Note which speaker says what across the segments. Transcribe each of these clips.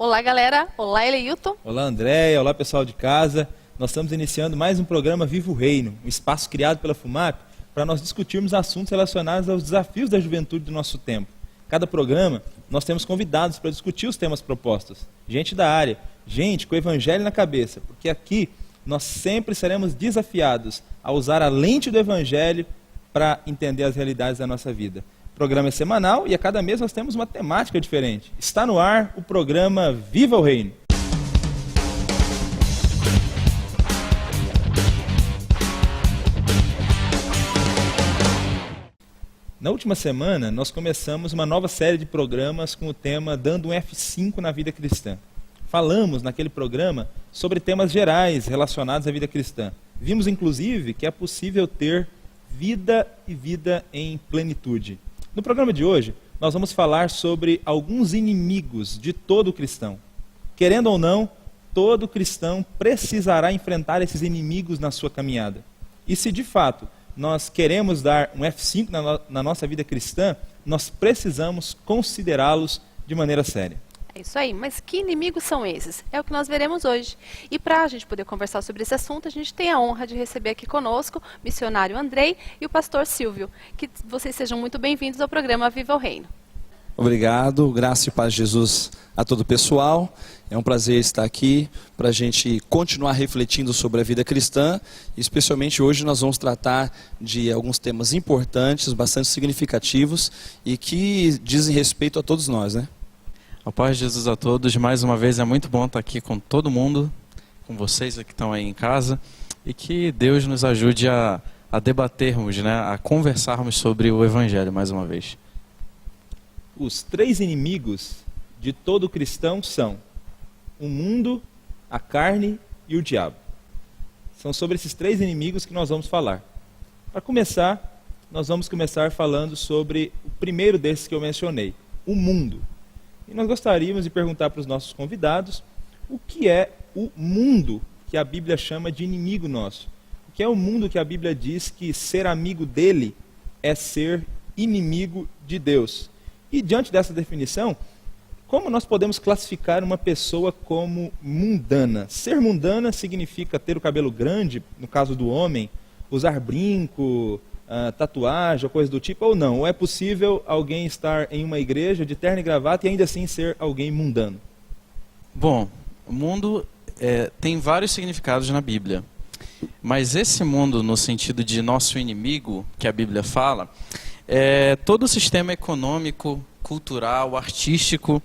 Speaker 1: Olá, galera. Olá, Eleilton.
Speaker 2: Olá, Andréia. Olá, pessoal de casa. Nós estamos iniciando mais um programa Viva o Reino, um espaço criado pela FUMAP para nós discutirmos assuntos relacionados aos desafios da juventude do nosso tempo. Cada programa, nós temos convidados para discutir os temas propostos. Gente da área, gente com o evangelho na cabeça, porque aqui nós sempre seremos desafiados a usar a lente do evangelho para entender as realidades da nossa vida. O programa é semanal e a cada mês nós temos uma temática diferente. Está no ar o programa Viva o Reino. Na última semana, nós começamos uma nova série de programas com o tema Dando um F5 na Vida Cristã. Falamos naquele programa sobre temas gerais relacionados à vida cristã. Vimos, inclusive, que é possível ter vida e vida em plenitude. No programa de hoje, nós vamos falar sobre alguns inimigos de todo cristão. Querendo ou não, todo cristão precisará enfrentar esses inimigos na sua caminhada. E se de fato nós queremos dar um F5 na nossa vida cristã, nós precisamos considerá-los de maneira séria.
Speaker 1: É isso aí, mas que inimigos são esses? É o que nós veremos hoje. E para a gente poder conversar sobre esse assunto, a gente tem a honra de receber aqui conosco o missionário Andrei e o pastor Silvio. Que vocês sejam muito bem-vindos ao programa Viva o Reino.
Speaker 3: Obrigado, graça e paz de Jesus a todo o pessoal. É um prazer estar aqui para a gente continuar refletindo sobre a vida cristã. E especialmente hoje nós vamos tratar de alguns temas importantes, bastante significativos e que dizem respeito a todos nós, né?
Speaker 4: A paz de Jesus a todos. Mais uma vez é muito bom estar aqui com todo mundo, com vocês que estão aí em casa, e que Deus nos ajude a debatermos, né, a conversarmos sobre o Evangelho mais uma vez.
Speaker 2: Os três inimigos de todo cristão são o mundo, a carne e o diabo. São sobre esses três inimigos que nós vamos falar. Para começar, nós vamos começar falando sobre o primeiro desses que eu mencionei, o mundo. E nós gostaríamos de perguntar para os nossos convidados o que é o mundo que a Bíblia chama de inimigo nosso. O que é o mundo que a Bíblia diz que ser amigo dele é ser inimigo de Deus. E diante dessa definição, como nós podemos classificar uma pessoa como mundana? Ser mundana significa ter o cabelo grande, no caso do homem, usar brinco, tatuagem ou coisa do tipo, ou não? Ou é possível alguém estar em uma igreja de terno e gravata e ainda assim ser alguém mundano?
Speaker 4: Bom, o mundo tem vários significados na Bíblia. Mas esse mundo, no sentido de nosso inimigo, que a Bíblia fala, é todo o sistema econômico, cultural, artístico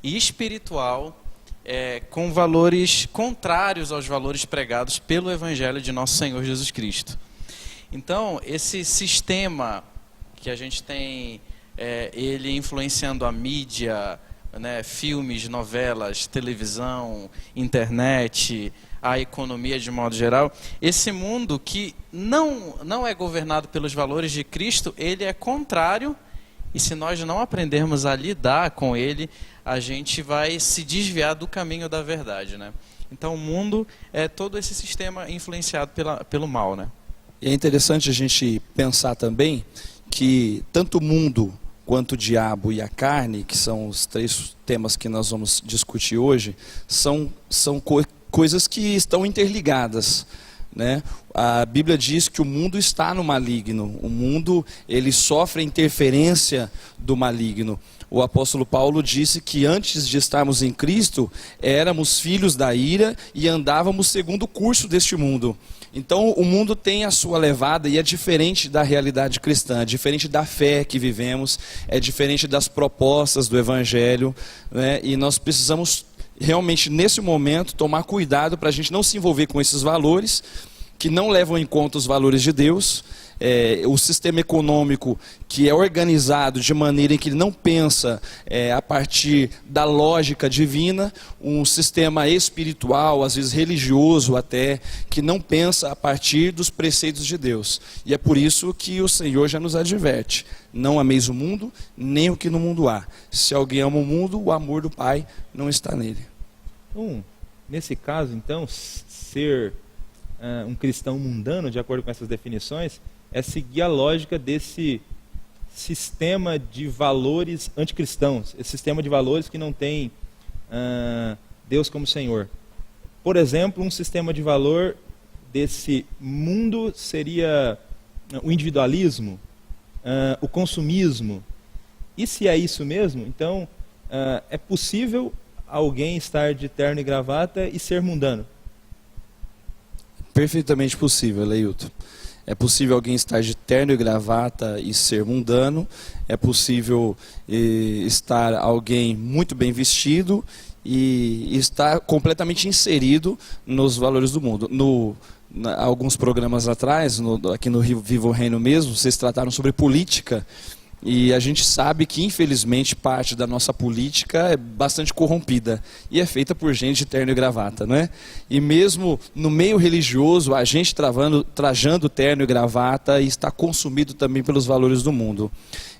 Speaker 4: e espiritual com valores contrários aos valores pregados pelo Evangelho de nosso Senhor Jesus Cristo. Então, esse sistema que a gente tem, ele influenciando a mídia, né, filmes, novelas, televisão, internet, a economia de modo geral, esse mundo que não é governado pelos valores de Cristo, ele é contrário, e se nós não aprendermos a lidar com ele, a gente vai se desviar do caminho da verdade, né? Então o mundo é todo esse sistema influenciado pelo mal, né?
Speaker 3: E é interessante a gente pensar também que tanto o mundo quanto o diabo e a carne, que são os três temas que nós vamos discutir hoje, são coisas que estão interligadas, né? A Bíblia diz que o mundo está no maligno, o mundo ele sofre a interferência do maligno. O apóstolo Paulo disse que antes de estarmos em Cristo, éramos filhos da ira e andávamos segundo o curso deste mundo. Então o mundo tem a sua levada e é diferente da realidade cristã, é diferente da fé que vivemos, é diferente das propostas do Evangelho, né? E nós precisamos realmente nesse momento tomar cuidado para a gente não se envolver com esses valores que não levam em conta os valores de Deus, o sistema econômico que é organizado de maneira em que ele não pensa a partir da lógica divina, um sistema espiritual, às vezes religioso até, que não pensa a partir dos preceitos de Deus. E é por isso que o Senhor já nos adverte: não ameis o mundo, nem o que no mundo há. Se alguém ama o mundo, o amor do Pai não está nele.
Speaker 2: Nesse caso, então, ser um cristão mundano, de acordo com essas definições, é seguir a lógica desse sistema de valores anticristãos, esse sistema de valores que não tem Deus como Senhor. Por exemplo, um sistema de valor desse mundo seria o individualismo, o consumismo. E se é isso mesmo, então é possível alguém estar de terno e gravata e ser mundano?
Speaker 3: Perfeitamente possível, Leilton. É possível alguém estar de terno e gravata e ser mundano. É possível estar alguém muito bem vestido e estar completamente inserido nos valores do mundo. Alguns programas atrás, aqui no Vivo Reino mesmo, vocês trataram sobre política. E a gente sabe que, infelizmente, parte da nossa política é bastante corrompida e é feita por gente de terno e gravata, não é? E mesmo no meio religioso, a gente trajando terno e gravata e está consumido também pelos valores do mundo.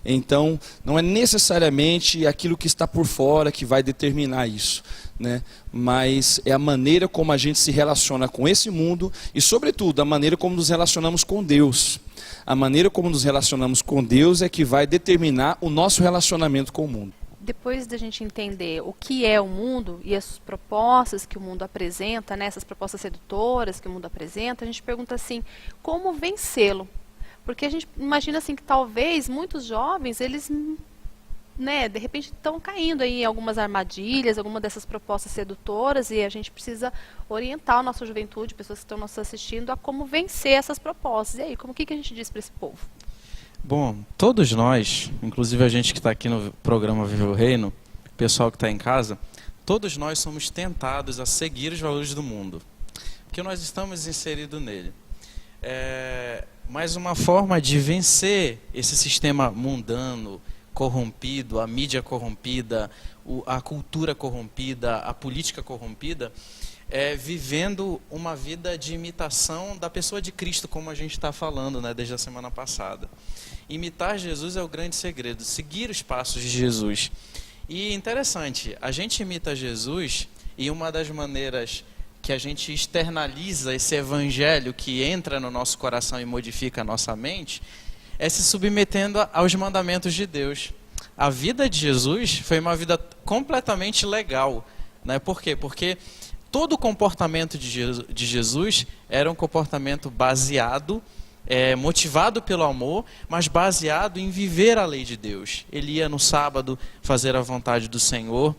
Speaker 3: Então, não é necessariamente aquilo que está por fora que vai determinar isso, né? Mas é a maneira como a gente se relaciona com esse mundo e, sobretudo, a maneira como nos relacionamos com Deus. A maneira como nos relacionamos com Deus é que vai determinar o nosso relacionamento com o mundo.
Speaker 1: Depois da gente entender o que é o mundo e as propostas que o mundo apresenta, né, essas propostas sedutoras que o mundo apresenta, a gente pergunta assim, como vencê-lo? Porque a gente imagina assim que talvez muitos jovens, eles, né, de repente estão caindo aí em algumas armadilhas, alguma dessas propostas sedutoras, e a gente precisa orientar a nossa juventude, pessoas que estão nos assistindo, a como vencer essas propostas. E aí, o que a gente diz para esse povo?
Speaker 4: Bom, todos nós, inclusive a gente que está aqui no programa Vivo Reino, o pessoal que está em casa, todos nós somos tentados a seguir os valores do mundo, porque nós estamos inseridos nele. Mas uma forma de vencer esse sistema mundano, corrompido, a mídia corrompida, a cultura corrompida, a política corrompida, vivendo uma vida de imitação da pessoa de Cristo, como a gente está falando, né, desde a semana passada. Imitar Jesus é o grande segredo, seguir os passos de Jesus. E interessante, a gente imita Jesus e uma das maneiras que a gente externaliza esse evangelho que entra no nosso coração e modifica a nossa mente, é se submetendo aos mandamentos de Deus. A vida de Jesus foi uma vida completamente legal, né? Por quê? Porque todo o comportamento de Jesus era um comportamento baseado, motivado pelo amor, mas baseado em viver a lei de Deus. Ele ia no sábado fazer a vontade do Senhor,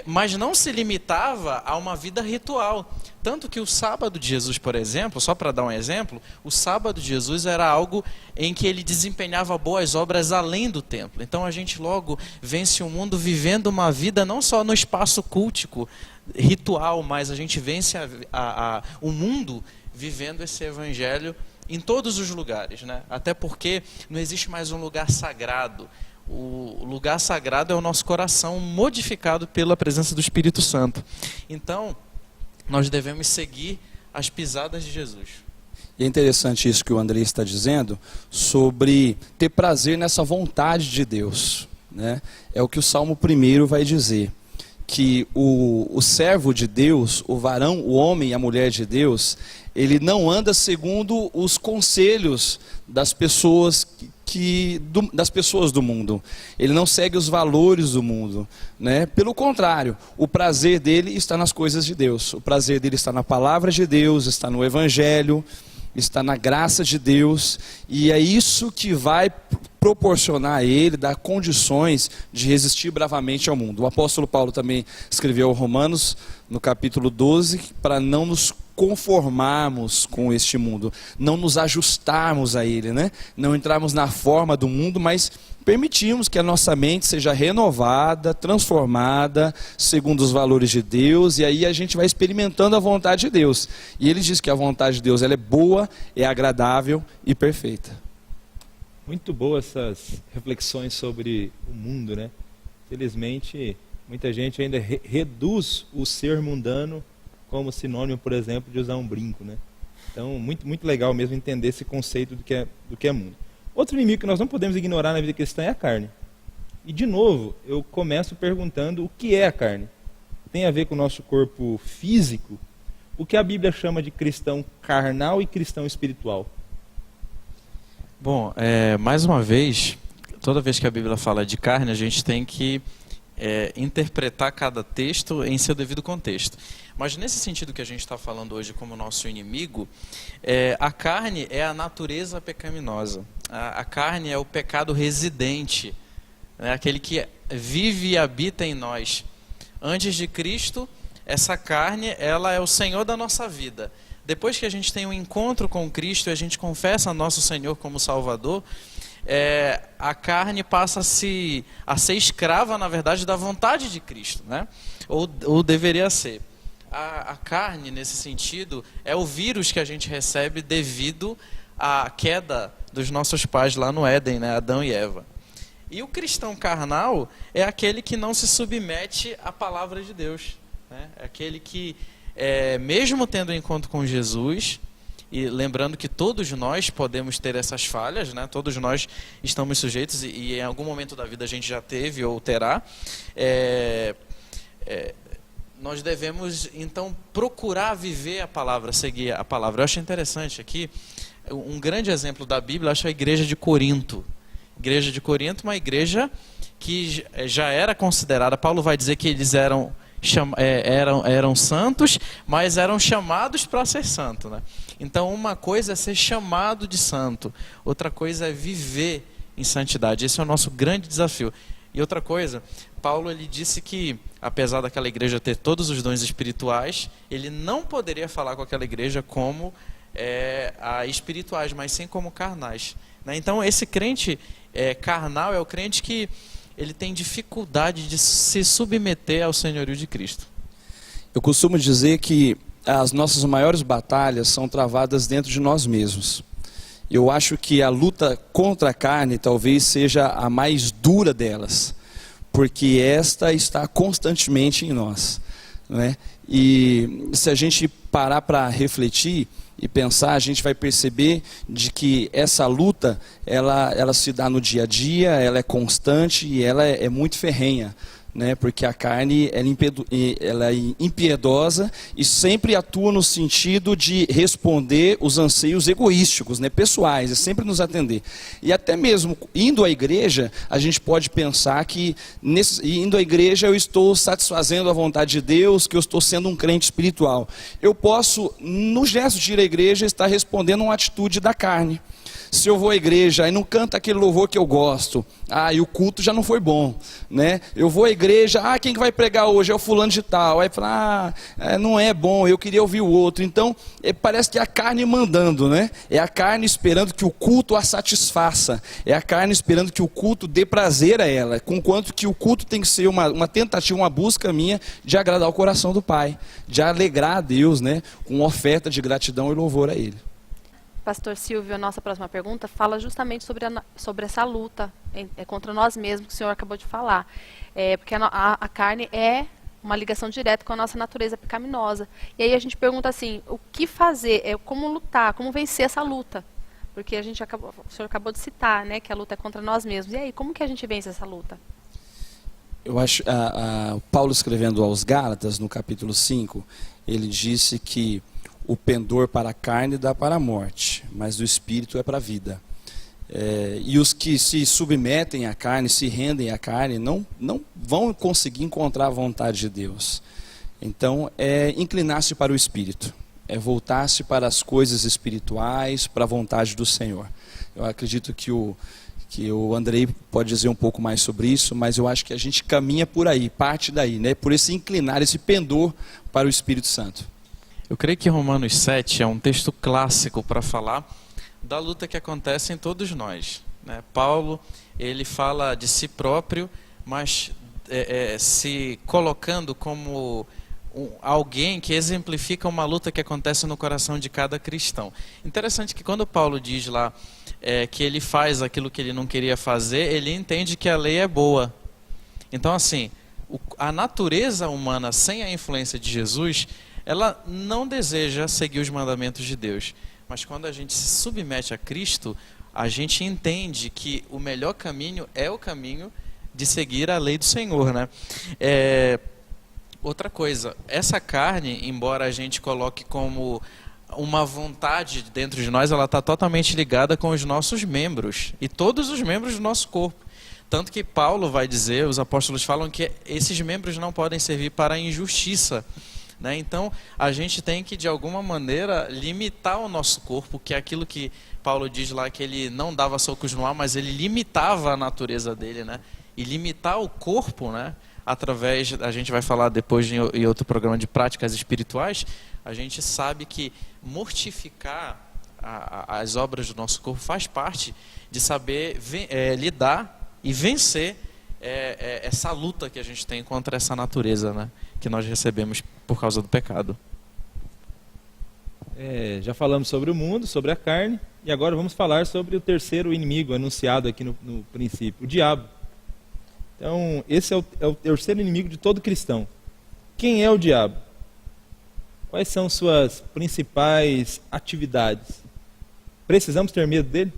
Speaker 4: mas não se limitava a uma vida ritual. Tanto que o sábado de Jesus, por exemplo, só para dar um exemplo, o sábado de Jesus era algo em que ele desempenhava boas obras além do templo. Então a gente logo vence o mundo vivendo uma vida não só no espaço cultico, ritual, mas a gente vence o mundo vivendo esse evangelho em todos os lugares, né? Até porque não existe mais um lugar sagrado. O lugar sagrado é o nosso coração modificado pela presença do Espírito Santo. Então, nós devemos seguir as pisadas de Jesus.
Speaker 3: E é interessante isso que o André está dizendo sobre ter prazer nessa vontade de Deus, né? É o que o Salmo 1 vai dizer, que o servo de Deus, o varão, o homem e a mulher de Deus, ele não anda segundo os conselhos das pessoas das pessoas do mundo. Ele não segue os valores do mundo, né? Pelo contrário, o prazer dele está nas coisas de Deus. O prazer dele está na palavra de Deus, está no evangelho, está na graça de Deus, e é isso que vai proporcionar a ele, dar condições de resistir bravamente ao mundo. O apóstolo Paulo também escreveu aos Romanos, no capítulo 12, para não nos conformarmos com este mundo, não nos ajustarmos a ele, né? Não entrarmos na forma do mundo, mas permitirmos que a nossa mente seja renovada, transformada, segundo os valores de Deus, e aí a gente vai experimentando a vontade de Deus. E ele diz que a vontade de Deus ela é boa, é agradável e perfeita.
Speaker 2: Muito boas essas reflexões sobre o mundo, né? Felizmente, muita gente ainda reduz o ser mundano como sinônimo, por exemplo, de usar um brinco, né? Então, muito legal mesmo entender esse conceito do que é mundo. Outro inimigo que nós não podemos ignorar na vida cristã é a carne. E, de novo, eu começo perguntando o que é a carne. Tem a ver com o nosso corpo físico? O que a Bíblia chama de cristão carnal e cristão espiritual?
Speaker 4: Bom, mais uma vez, toda vez que a Bíblia fala de carne, a gente tem que interpretar cada texto em seu devido contexto. Mas nesse sentido que a gente está falando hoje como nosso inimigo, a carne é a natureza pecaminosa. A carne é o pecado residente, né? Aquele que vive e habita em nós. Antes de Cristo, essa carne, ela é o Senhor da nossa vida. Depois que a gente tem um encontro com Cristo e a gente confessa nosso Senhor como Salvador, a carne passa a ser escrava, na verdade, da vontade de Cristo, né? Ou deveria ser. A carne, nesse sentido, é o vírus que a gente recebe devido à queda dos nossos pais lá no Éden, né? Adão e Eva. E o cristão carnal é aquele que não se submete à palavra de Deus, né? É aquele que, mesmo tendo um encontro com Jesus, e lembrando que todos nós podemos ter essas falhas, né? Todos nós estamos sujeitos e em algum momento da vida a gente já teve ou terá, nós devemos então procurar viver a palavra, seguir a palavra. Eu acho interessante aqui, um grande exemplo da Bíblia, eu acho a igreja de Corinto. Igreja de Corinto, uma igreja que já era considerada, Paulo vai dizer que eles eram santos, mas eram chamados para ser santo, né? Então uma coisa é ser chamado de santo, outra coisa é viver em santidade. Esse é o nosso grande desafio. E outra coisa, Paulo ele disse que, apesar daquela igreja ter todos os dons espirituais, ele não poderia falar com aquela igreja como espirituais, mas sim como carnais, né? Então esse crente carnal é o crente que ele tem dificuldade de se submeter ao senhorio de Cristo.
Speaker 3: Eu costumo dizer que as nossas maiores batalhas são travadas dentro de nós mesmos. Eu acho que a luta contra a carne talvez seja a mais dura delas, porque esta está constantemente em nós, não é? E se a gente parar para refletir e pensar, a gente vai perceber de que essa luta, ela se dá no dia a dia, ela é constante e ela é muito ferrenha, né? Porque a carne ela é impiedosa e sempre atua no sentido de responder os anseios egoísticos, né? Pessoais, é sempre nos atender. E até mesmo indo à igreja, a gente pode pensar que indo à igreja eu estou satisfazendo a vontade de Deus, que eu estou sendo um crente espiritual. Eu posso, no gesto de ir à igreja, estar respondendo uma atitude da carne. Se eu vou à igreja e não canta aquele louvor que eu gosto, e o culto já não foi bom, né? Eu vou à igreja, quem que vai pregar hoje? É o fulano de tal. Aí fala, não é bom, eu queria ouvir o outro. Então, parece que é a carne mandando, né? É a carne esperando que o culto a satisfaça. É a carne esperando que o culto dê prazer a ela. Conquanto que o culto tem que ser uma tentativa, uma busca minha de agradar o coração do Pai, de alegrar a Deus, né? Com oferta de gratidão e louvor a Ele.
Speaker 1: Pastor Silvio, a nossa próxima pergunta fala justamente sobre essa luta contra nós mesmos que o senhor acabou de falar. Porque a carne é uma ligação direta com a nossa natureza pecaminosa. E aí a gente pergunta assim, o que fazer? Como lutar? Como vencer essa luta? Porque o senhor acabou de citar, né, que a luta é contra nós mesmos. E aí, como que a gente vence essa luta?
Speaker 3: Eu acho, Paulo escrevendo aos Gálatas, no capítulo 5, ele disse que o pendor para a carne dá para a morte, mas do espírito é para a vida. E os que se submetem à carne, se rendem à carne, não vão conseguir encontrar a vontade de Deus. Então, inclinar-se para o espírito, voltar-se para as coisas espirituais, para a vontade do Senhor. Eu acredito que o Andrei pode dizer um pouco mais sobre isso, mas eu acho que a gente caminha por aí, parte daí, né? Por esse inclinar, esse pendor para o Espírito Santo.
Speaker 4: Eu creio que Romanos 7 é um texto clássico para falar da luta que acontece em todos nós, né? Paulo, ele fala de si próprio, mas se colocando como alguém que exemplifica uma luta que acontece no coração de cada cristão. Interessante que quando Paulo diz lá que ele faz aquilo que ele não queria fazer, ele entende que a lei é boa. Então, assim, a natureza humana sem a influência de Jesus, ela não deseja seguir os mandamentos de Deus. Mas quando a gente se submete a Cristo, a gente entende que o melhor caminho é o caminho de seguir a lei do Senhor, né? Outra coisa, essa carne, embora a gente coloque como uma vontade dentro de nós, ela está totalmente ligada com os nossos membros e todos os membros do nosso corpo. Tanto que Paulo vai dizer, os apóstolos falam que esses membros não podem servir para a injustiça, né? Então, a gente tem que, de alguma maneira, limitar o nosso corpo, que é aquilo que Paulo diz lá, que ele não dava socos no ar, mas ele limitava a natureza dele, né? E limitar o corpo, né? Através, a gente vai falar depois em outro programa de práticas espirituais, a gente sabe que mortificar as obras do nosso corpo faz parte de saber lidar e vencer essa luta que a gente tem contra essa natureza, né? Que nós recebemos por causa do pecado.
Speaker 2: Já falamos sobre o mundo, sobre a carne, e agora vamos falar sobre o terceiro inimigo anunciado aqui no princípio, o diabo. Então, esse é o terceiro inimigo de todo cristão. Quem é o diabo? Quais são suas principais atividades? Precisamos ter medo dele?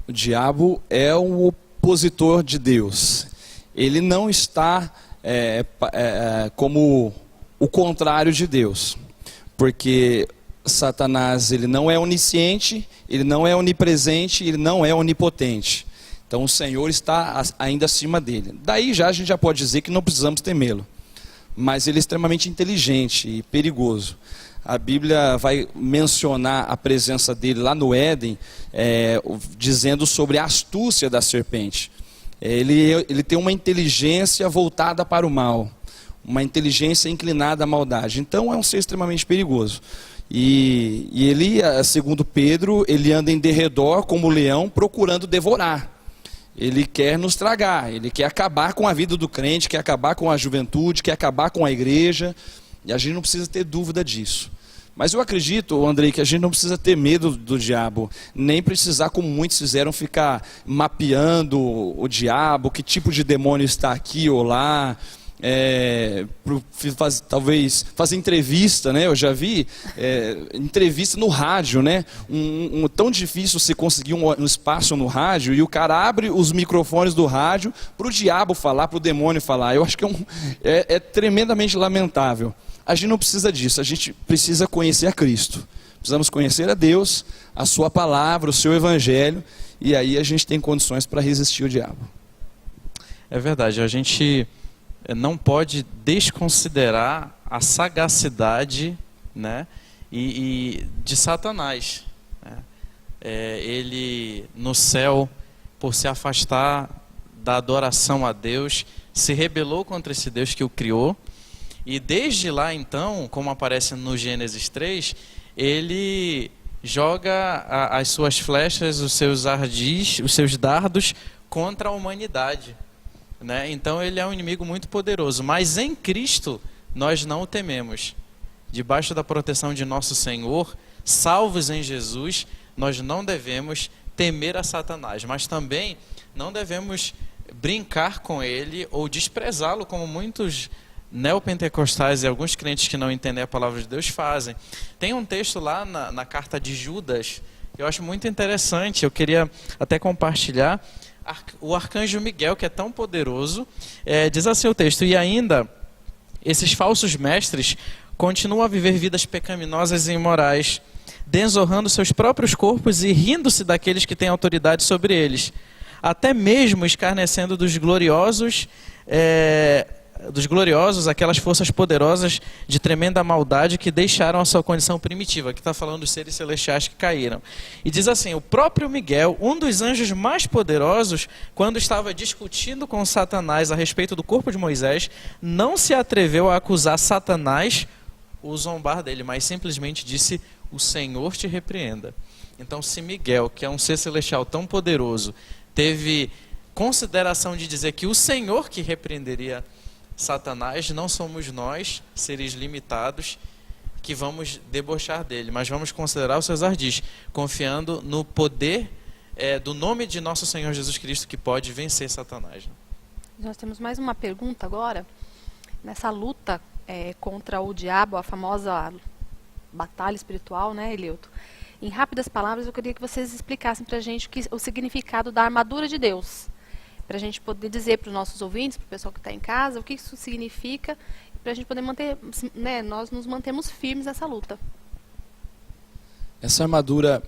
Speaker 3: O diabo é o opositor de Deus. Ele não está como o contrário de Deus. Porque Satanás, ele não é onisciente, ele não é onipresente, ele não é onipotente. Então o Senhor está ainda acima dele. Daí a gente já pode dizer que não precisamos temê-lo. Mas ele é extremamente inteligente e perigoso. A Bíblia vai mencionar a presença dele lá no Éden, dizendo sobre a astúcia da serpente. Ele tem uma inteligência voltada para o mal, uma inteligência inclinada à maldade. Então é um ser extremamente perigoso. E ele, segundo Pedro, ele anda em derredor como leão procurando devorar. Ele quer nos tragar, ele quer acabar com a vida do crente, quer acabar com a juventude, quer acabar com a igreja. E a gente não precisa ter dúvida disso. Mas eu acredito, Andrei, que a gente não precisa ter medo do diabo, nem precisar, como muitos fizeram, ficar mapeando o diabo, que tipo de demônio está aqui ou lá. Talvez fazer entrevista, né? Eu já vi entrevista no rádio, né? Tão difícil você conseguir um espaço no rádio e o cara abre os microfones do rádio para o diabo falar, para o demônio falar. Eu acho que é tremendamente lamentável. A gente não precisa disso, a gente precisa conhecer a Cristo. Precisamos conhecer a Deus, a sua palavra, o seu evangelho, e aí a gente tem condições para resistir ao diabo.
Speaker 4: É verdade, a gente não pode desconsiderar a sagacidade, né, e de Satanás, né? Ele no céu, por se afastar da adoração a Deus, se rebelou contra esse Deus que o criou, e desde lá então, como aparece no Gênesis 3, ele joga as suas flechas, os seus ardis, os seus dardos contra a humanidade, né? Então ele é um inimigo muito poderoso, mas em Cristo nós não o tememos. Debaixo da proteção de nosso Senhor, salvos em Jesus, nós não devemos temer a Satanás, mas também não devemos brincar com ele ou desprezá-lo, como muitos neopentecostais e alguns crentes que não entendem a palavra de Deus fazem. Tem um texto lá na carta de Judas que eu acho muito interessante, eu queria até compartilhar. O arcanjo Miguel, que é tão poderoso, diz assim o texto: e ainda esses falsos mestres continuam a viver vidas pecaminosas e imorais, desonrando seus próprios corpos e rindo-se daqueles que têm autoridade sobre eles, até mesmo escarnecendo dos gloriosos, aquelas forças poderosas de tremenda maldade que deixaram a sua condição primitiva, que está falando dos seres celestiais que caíram. E diz assim: o próprio Miguel, um dos anjos mais poderosos, quando estava discutindo com Satanás a respeito do corpo de Moisés, não se atreveu a acusar Satanás ou zombar dele, mas simplesmente disse: o Senhor te repreenda. Então, se Miguel, que é um ser celestial tão poderoso, teve consideração de dizer que o Senhor que repreenderia Satanás, não somos nós, seres limitados, que vamos debochar dele, mas vamos considerar os seus ardis, confiando no poder do nome de nosso Senhor Jesus Cristo, que pode vencer Satanás.
Speaker 1: Nós temos mais uma pergunta agora. Nessa luta contra o diabo, a famosa batalha espiritual, né, Eleuto? Em rápidas palavras, eu queria que vocês explicassem para a gente o significado da armadura de Deus, para a gente poder dizer para os nossos ouvintes, para o pessoal que está em casa, o que isso significa, para a gente poder manter, né, nós nos mantemos firmes nessa luta.
Speaker 3: Essa armadura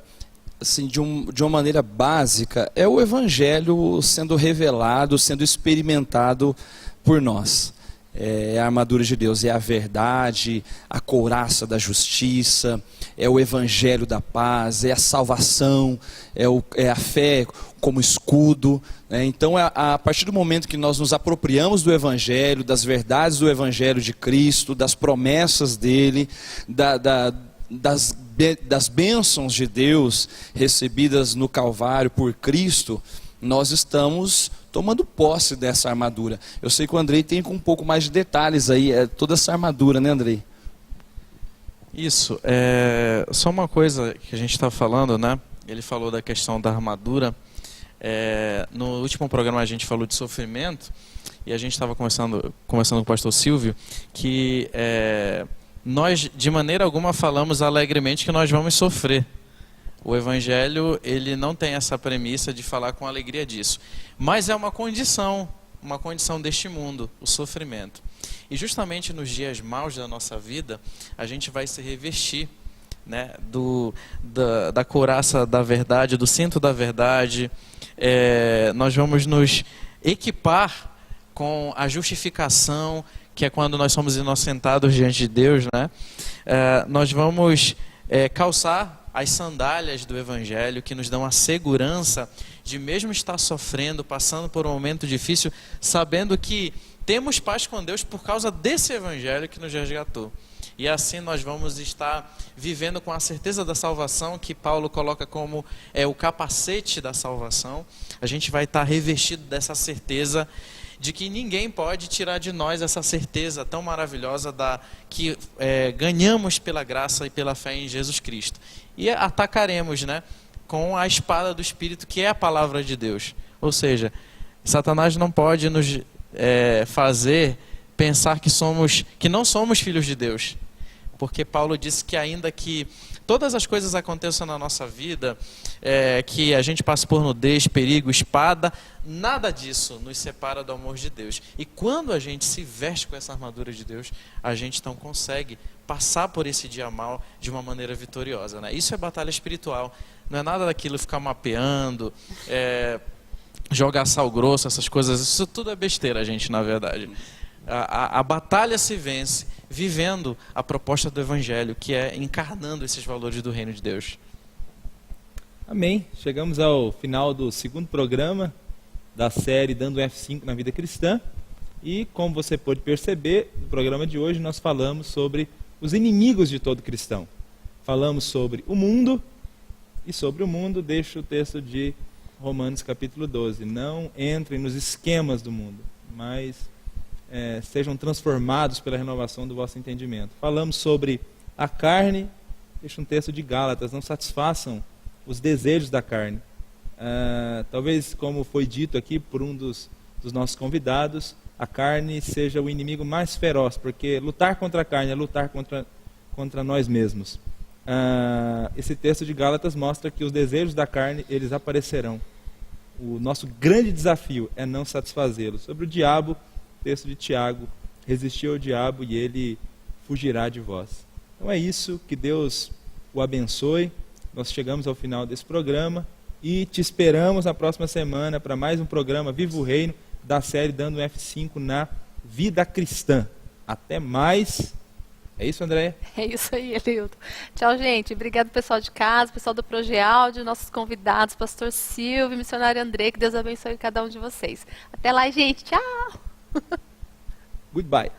Speaker 3: assim, de uma maneira básica, é o Evangelho sendo revelado, sendo experimentado por nós. É a armadura de Deus, é a verdade, a couraça da justiça, é o Evangelho da paz, é a salvação, é a fé como escudo. Né? Então, a partir do momento que nós nos apropriamos do Evangelho, das verdades do Evangelho de Cristo, das promessas dele, das bênçãos de Deus recebidas no Calvário por Cristo, nós estamos tomando posse dessa armadura. Eu sei que o Andrei tem com um pouco mais de detalhes aí, toda essa armadura, né, Andrei?
Speaker 4: Isso, só uma coisa que a gente está falando, né? Ele falou da questão da armadura. No último programa a gente falou de sofrimento, e a gente estava conversando com o pastor Silvio, que nós de maneira alguma falamos alegremente que nós vamos sofrer. O Evangelho, ele não tem essa premissa de falar com alegria disso. Mas é uma condição deste mundo, o sofrimento. E justamente nos dias maus da nossa vida, a gente vai se revestir, né, da couraça da verdade, do cinto da verdade. Nós vamos nos equipar com a justificação, que é quando nós somos inocentados diante de Deus, né? Nós vamos calçar as sandálias do Evangelho, que nos dão a segurança de, mesmo estar sofrendo, passando por um momento difícil, sabendo que temos paz com Deus por causa desse Evangelho que nos resgatou. E assim nós vamos estar vivendo com a certeza da salvação, que Paulo coloca como o capacete da salvação. A gente vai estar revestido dessa certeza de que ninguém pode tirar de nós essa certeza tão maravilhosa que ganhamos pela graça e pela fé em Jesus Cristo. E atacaremos, né, com a espada do Espírito, que é a palavra de Deus. Ou seja, Satanás não pode nos fazer pensar que não somos filhos de Deus. Porque Paulo disse que ainda que todas as coisas aconteçam na nossa vida, que a gente passe por nudez, perigo, espada, nada disso nos separa do amor de Deus. E quando a gente se veste com essa armadura de Deus, a gente então consegue passar por esse dia mal de uma maneira vitoriosa, né? Isso é batalha espiritual. Não é nada daquilo ficar mapeando, jogar sal grosso, essas coisas. Isso tudo é besteira, gente, na verdade. A batalha se vence vivendo a proposta do Evangelho, que é encarnando esses valores do reino de Deus.
Speaker 2: Amém. Chegamos ao final do segundo programa da série Dando F5 na Vida Cristã. E, como você pôde perceber, no programa de hoje nós falamos sobre os inimigos de todo cristão. Falamos sobre o mundo, e sobre o mundo deixo o texto de Romanos capítulo 12. Não entrem nos esquemas do mundo, mas sejam transformados pela renovação do vosso entendimento. Falamos sobre a carne, deixa um texto de Gálatas, não satisfaçam os desejos da carne. Talvez, como foi dito aqui por um dos nossos convidados, a carne seja o inimigo mais feroz, porque lutar contra a carne é lutar contra nós mesmos. Esse texto de Gálatas mostra que os desejos da carne, eles aparecerão. O nosso grande desafio é não satisfazê-los. Sobre o diabo, texto de Tiago: resistir ao diabo e ele fugirá de vós. Então é isso, que Deus o abençoe. Nós chegamos ao final desse programa e te esperamos na próxima semana para mais um programa Viva o Reino, da série Dando F5 na Vida Cristã. Até mais. É isso, Andréia?
Speaker 1: É isso aí, Eliilton. Tchau, gente. Obrigado, pessoal de casa, pessoal do Progeáudio, nossos convidados, pastor Silvio, missionário Andrei, que Deus abençoe cada um de vocês. Até lá, gente. Tchau.
Speaker 2: Goodbye.